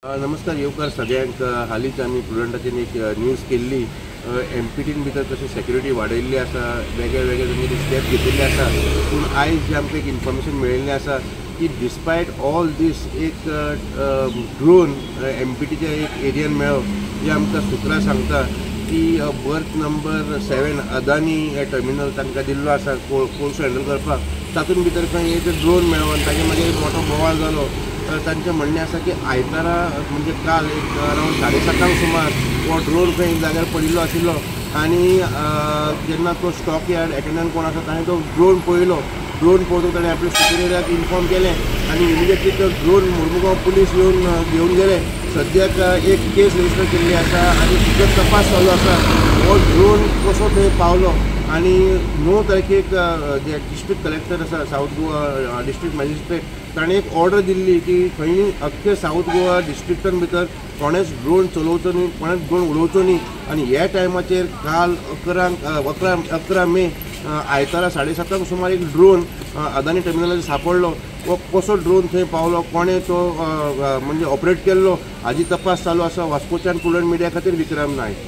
नमस्कार येवकार सगळ्यांक। हालींच आमी प्रुडंटाचेर एक न्यूज केल्ली। एमपीटीन भितर तशी सेक्युरिटी वाडयल्ली आसा, वेगळे वेगळे तेंच्यांनी स्टेप घेतिल्ले आसा। पूण आयज जे आमकां एक इन्फॉर्मेशन मेळिल्लें आसा की डिस्पायट ऑल दीस एक ड्रोन एमपीटीच्या एक एरियन मेळ्ळो, जे आमकां सुत्रां सांगता की बर्थ नंबर 7 अदानी टर्मिनल तांकां दिल्लो आसा कोळसो हँडल करपाक। तातूंत भितर खंय एक ड्रोन मेळ्ळो आनी ताचे मागीर एक मोठो बोवाळ जालो। तांचें म्हणणें आसा की आयतारा म्हणजे काल एक अरावंड 7:30 सुमार हो ड्रोन खंय जाग्यार पडिल्लो आशिल्लो आनी जेन्ना तो स्टॉक यार्ड एटेंडंट कोण आसा ताणें तो ड्रोन पळयलो। ड्रोन पळोवन ताणें आपल्या सुपिरियराक इन्फॉर्म केलें आनी इमिडिएटली तो ड्रोन मुर्मुगांव पुलीस येवन घेवन गेले। सद्याक एक केस रजिस्टर केल्ली आसा आनी तिचो तपास चालू आसा। हो ड्रोन कसो थंय पावलो आनी 9 तारखेक जे डिस्ट्रिक्ट कलेक्टर आसा साऊथ गोवा डिस्ट्रिक्ट मॅजिस्ट्रेट ताणें एक ऑर्डर दिल्ली की खंय अख्खे साऊथ गोवा डिस्ट्रिक्टान भितर कोणेच ड्रोन चलोवचो न्ही, कोणेच ड्रोन उडोवचो न्ही। आनी ह्या टायमाचेर काल 11 मे आयतारा 7:30 सुमार एक ड्रोन अदानी टर्मिनलाचेर सांपडलो। वो कसो ड्रोन थंय पावलो, कोणें तो म्हणजे ऑपरेट केल्लो हाची तपास चालू आसा। वास्कोच्यान प्रुडंट मिडिया खातीर विक्रम नायक।